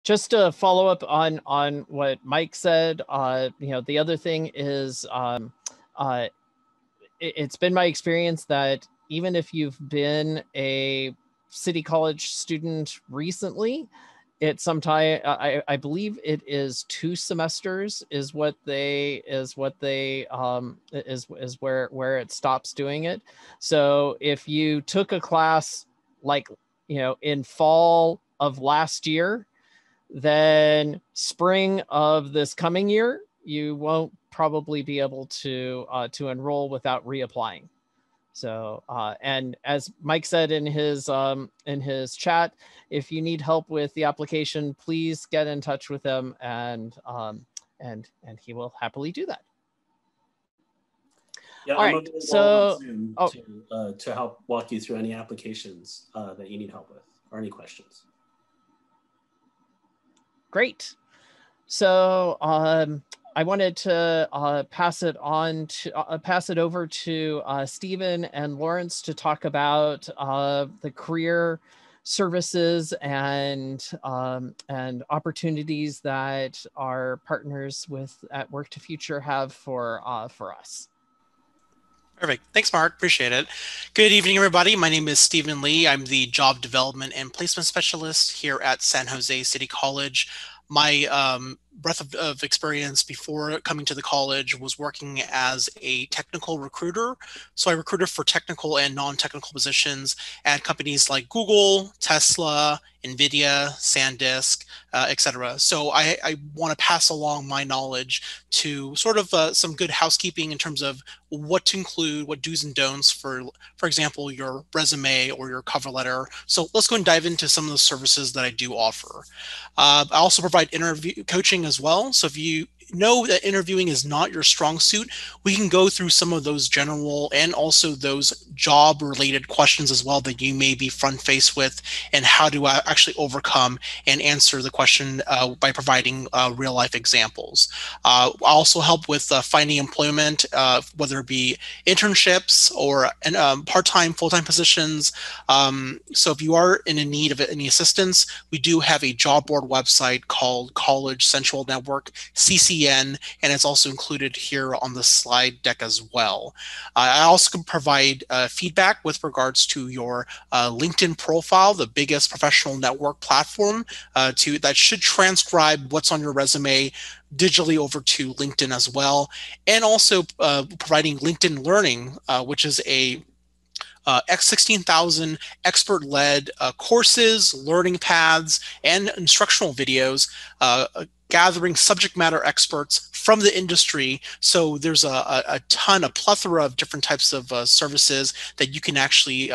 just to follow up on what Mike said, the other thing is it's been my experience that even if you've been a City College student recently, it sometimes I believe it is 2 semesters is where it stops doing it. So if you took a class like in fall of last year, then spring of this coming year, you won't probably be able to enroll without reapplying. So, and as Mike said in his chat, if you need help with the application, please get in touch with him, and he will happily do that. Yeah, all right. So to help walk you through any applications that you need help with or any questions. Great. So I wanted to pass it over to Steven and Lawrence to talk about the career services and opportunities that our partners at Work to Future have for us. Perfect. Thanks, Mark. Appreciate it. Good evening, everybody. My name is StevenLee. I'm the Job Development and Placement Specialist here at San Jose City College. My breadth of experience before coming to the college was working as a technical recruiter. So I recruited for technical and non-technical positions at companies like Google, Tesla, NVIDIA, SanDisk, etc. So I want to pass along my knowledge to sort of some good housekeeping in terms of what to include, what do's and don'ts for example, your resume or your cover letter. So let's go and dive into some of the services that I do offer. I also provide interview coaching as well. So if you know that interviewing is not your strong suit, we can go through some of those general and also those job related questions as well that you may be front faced with, and how to actually overcome and answer the question by providing real life examples. I also help with finding employment, whether it be internships or part-time, full-time positions. So if you are in need of any assistance, we do have a job board website called College Central Network, CCN, and it's also included here on the slide deck as well. I also can provide feedback with regards to your LinkedIn profile, the biggest professional network platform that should transcribe what's on your resume digitally over to LinkedIn as well, and also providing LinkedIn Learning, which is a X16,000 expert-led courses, learning paths, and instructional videos gathering subject matter experts from the industry. So there's a plethora of different types of services that you can actually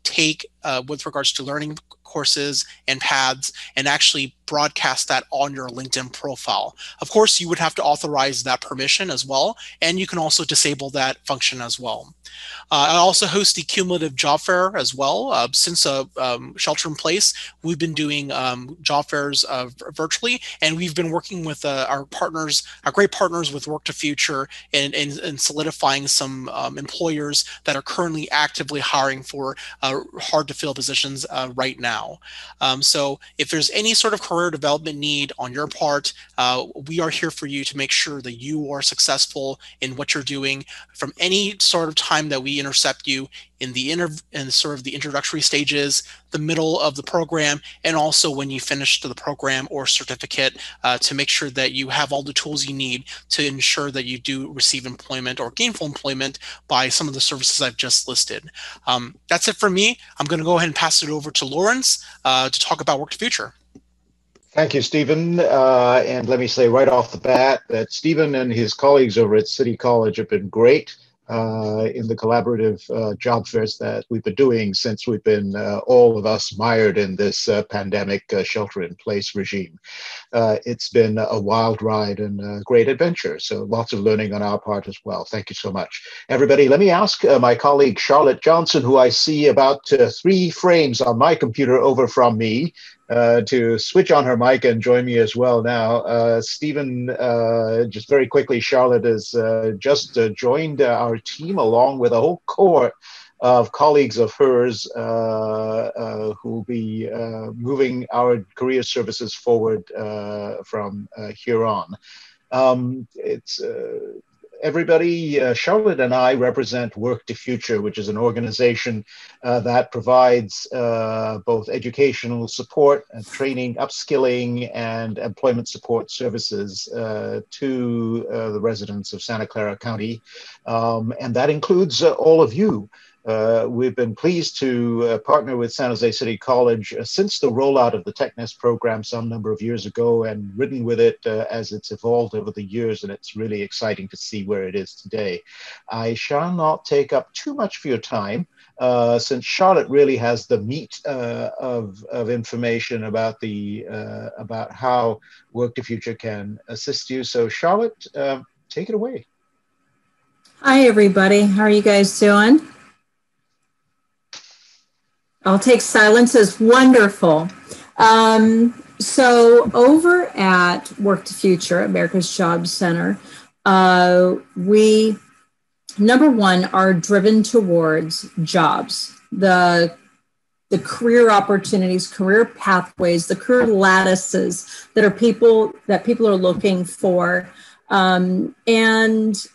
take with regards to learning courses and paths, and actually broadcast that on your LinkedIn profile. Of course, you would have to authorize that permission as well, and you can also disable that function as well. I also host the cumulative job fair as well. Since shelter in place, we've been doing job fairs virtually, and we've been working with our partners, our great partners with Work to Future, and solidifying some employers that are currently actively hiring for hard to fill positions right now. So if there's any sort of career development need on your part, we are here for you to make sure that you are successful in what you're doing from any sort of time that we intercept you in the sort of the introductory stages, the middle of the program, and also when you finish the program or certificate, to make sure that you have all the tools you need to ensure that you do receive employment or gainful employment by some of the services I've just listed. That's it for me. I'm going to go ahead and pass it over to Lawrence to talk about Work to Future. Thank you, Steven. And let me say right off the bat that Steven and his colleagues over at City College have been great in the collaborative job fairs that we've been doing since we've been all of us mired in this pandemic shelter-in-place regime. It's been a wild ride and a great adventure, so lots of learning on our part as well. Thank you so much. Everybody, let me ask my colleague Charlotte Johnson, who I see about 3 frames on my computer over from me, to switch on her mic and join me as well now. Steven, just very quickly, Charlotte has just joined our team along with a whole cohort of colleagues of hers who will be moving our career services forward from here on. It's everybody, Charlotte and I represent Work to Future, which is an organization that provides both educational support, training, upskilling, and employment support services to the residents of Santa Clara County. And that includes all of you. We've been pleased to partner with San Jose City College since the rollout of the Technest program some number of years ago, and ridden with it as it's evolved over the years, and it's really exciting to see where it is today. I shall not take up too much of your time since Charlotte really has the meat of information about about how Work to Future can assist you. So Charlotte, take it away. Hi, everybody. How are you guys doing? I'll take silence as wonderful. So over at Work to Future, America's Job Center, we, number one, are driven towards jobs, the career opportunities, career pathways, the career lattices that people are looking for. And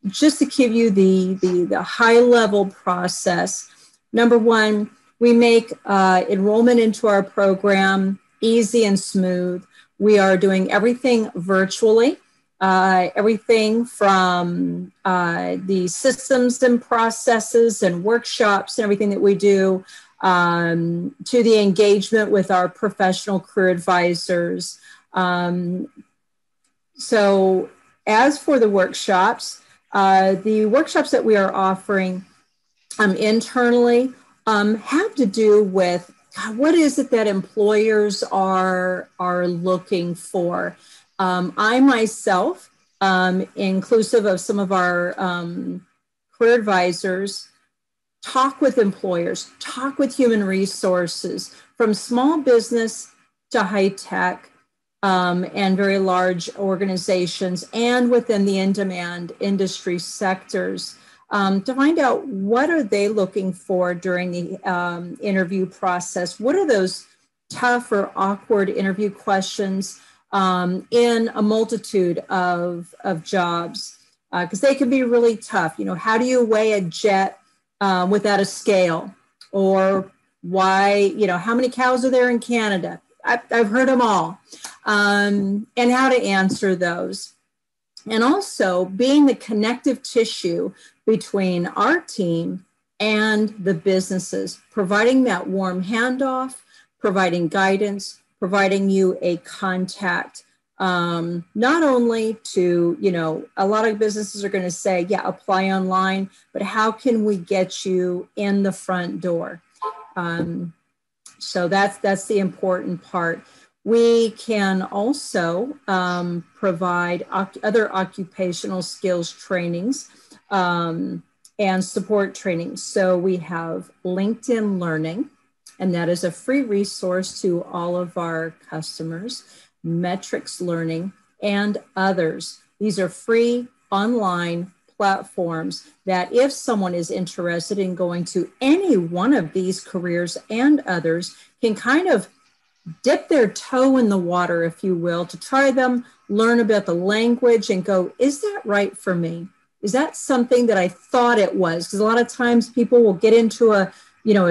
just to give you the high level process, number one, we make enrollment into our program easy and smooth. We are doing everything virtually, everything from the systems and processes and workshops and everything that we do to the engagement with our professional career advisors. So as for the workshops that we are offering internally, have to do with what is it that employers are looking for. I myself, inclusive of some of our career advisors, talk with employers, talk with human resources, from small business to high tech and very large organizations, and within the in-demand industry sectors. To find out what are they looking for during the interview process. What are those tough or awkward interview questions in a multitude of jobs? Because they can be really tough. You know, how do you weigh a jet without a scale? Or why, you know, how many cows are there in Canada? I've heard them all. And how to answer those. And also being the connective tissue between our team and the businesses, providing that warm handoff, providing guidance, providing you a contact, not only to, you know, a lot of businesses are going to say, yeah, apply online, but how can we get you in the front door? So that's the important part. We can also provide other occupational skills trainings and support training. So we have LinkedIn Learning, and that is a free resource to all of our customers, Metrics Learning, and others. These are free online platforms that if someone is interested in going to any one of these careers and others, can kind of dip their toe in the water, if you will, to try them, learn about the language and go, is that right for me? Is that something that I thought it was? Because a lot of times people will get into a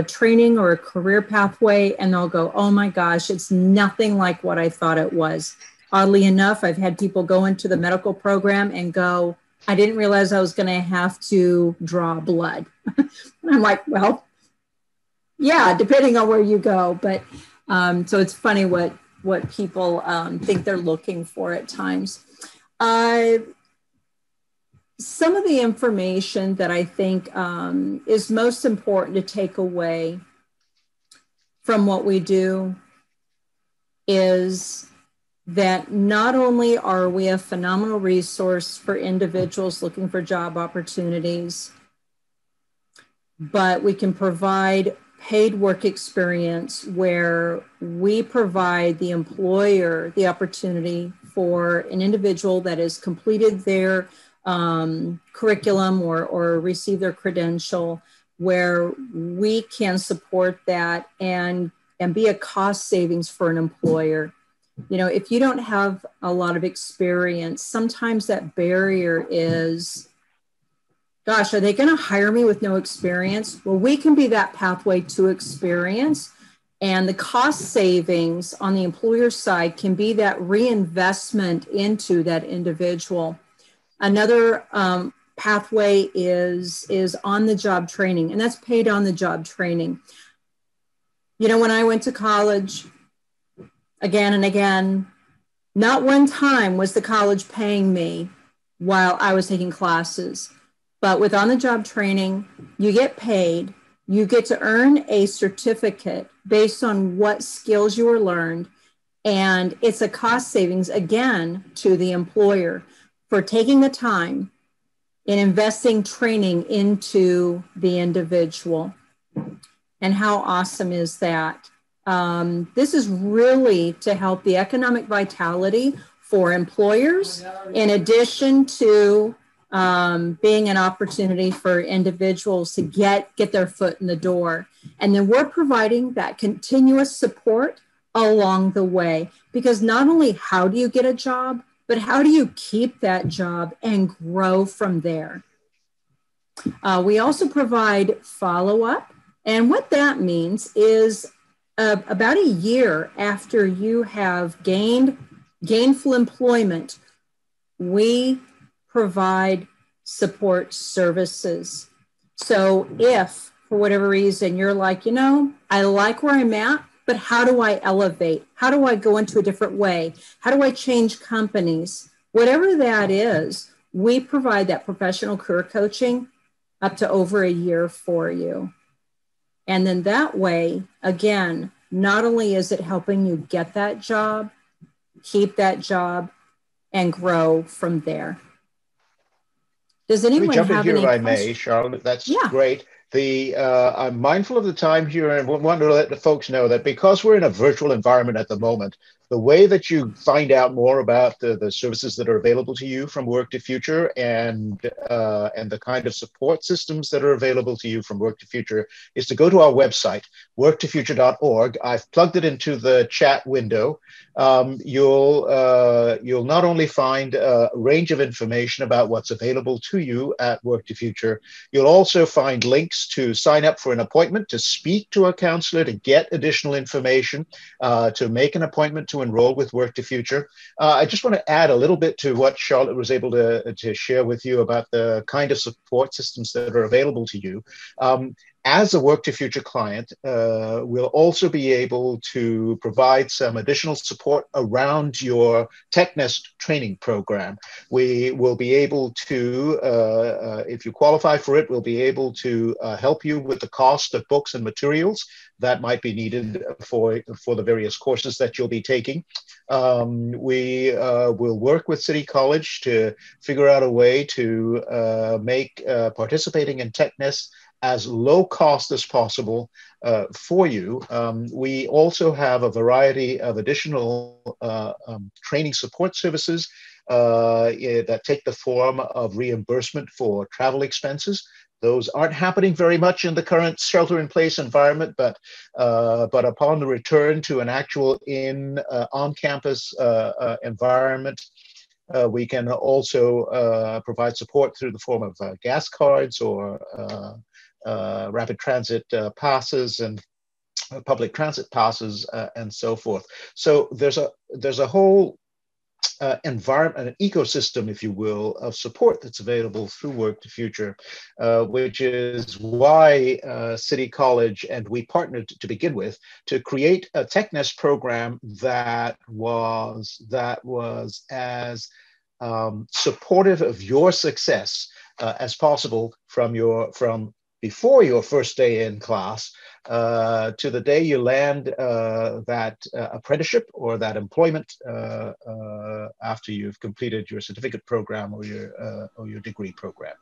training or a career pathway and they'll go, oh my gosh, it's nothing like what I thought it was. Oddly enough, I've had people go into the medical program and go, I didn't realize I was going to have to draw blood. And I'm like, well, yeah, depending on where you go. But so it's funny what people think they're looking for at times. Some of the information that I think is most important to take away from what we do is that not only are we a phenomenal resource for individuals looking for job opportunities, but we can provide paid work experience where we provide the employer the opportunity for an individual that has completed their curriculum or receive their credential where we can support that and be a cost savings for an employer. You know, if you don't have a lot of experience, sometimes that barrier is, gosh, are they going to hire me with no experience? Well, we can be that pathway to experience. And the cost savings on the employer side can be that reinvestment into that individual. Another pathway is on-the-job training, and that's paid on-the-job training. You know, when I went to college, again and again, not one time was the college paying me while I was taking classes. But with on-the-job training, you get paid. You get to earn a certificate based on what skills you were learned. And it's a cost savings, again, to the employer for taking the time and investing training into the individual. And how awesome is that? This is really to help the economic vitality for employers, in addition to being an opportunity for individuals to get their foot in the door. And then we're providing that continuous support along the way, because not only how do you get a job, but how do you keep that job and grow from there? We also provide follow-up. And what that means is about a year after you have gained gainful employment, we provide support services. So if, for whatever reason, you're like, you know, I like where I'm at, but how do I elevate? How do I go into a different way? How do I change companies? Whatever that is, we provide that professional career coaching up to over a year for you. And then that way, again, not only is it helping you get that job, keep that job, and grow from there. Does anyone jump in have here any if I questions? may, Charlotte? That's Yeah. great. I'm mindful of the time here and want to let the folks know that because we're in a virtual environment at the moment, the way that you find out more about the services that are available to you from Work to Future and the kind of support systems that are available to you from Work to Future is to go to our website, worktofuture.org. I've plugged it into the chat window. You'll not only find a range of information about what's available to you at Work to Future, you'll also find links to sign up for an appointment, to speak to a counselor, to get additional information, to make an appointment to enroll with Work to Future. I just want to add a little bit to what Charlotte was able to share with you about the kind of support systems that are available to you. As a Work to Future client, we'll also be able to provide some additional support around your Technest training program. We will be able to, if you qualify for it, we'll be able to help you with the cost of books and materials that might be needed for the various courses that you'll be taking. We will work with City College to figure out a way to make participating in Technest as low cost as possible for you. We also have a variety of additional training support services that take the form of reimbursement for travel expenses. Those aren't happening very much in the current shelter-in-place environment, but upon the return to an actual on-campus environment, we can also provide support through the form of gas cards or rapid transit passes and public transit passes and so forth. So there's a whole environment, an ecosystem, if you will, of support that's available through Work to Future, which is why City College and we partnered to begin with to create a Technest program that was as supportive of your success as possible from before your first day in class to the day you land that apprenticeship or that employment after you've completed your certificate program or your degree program.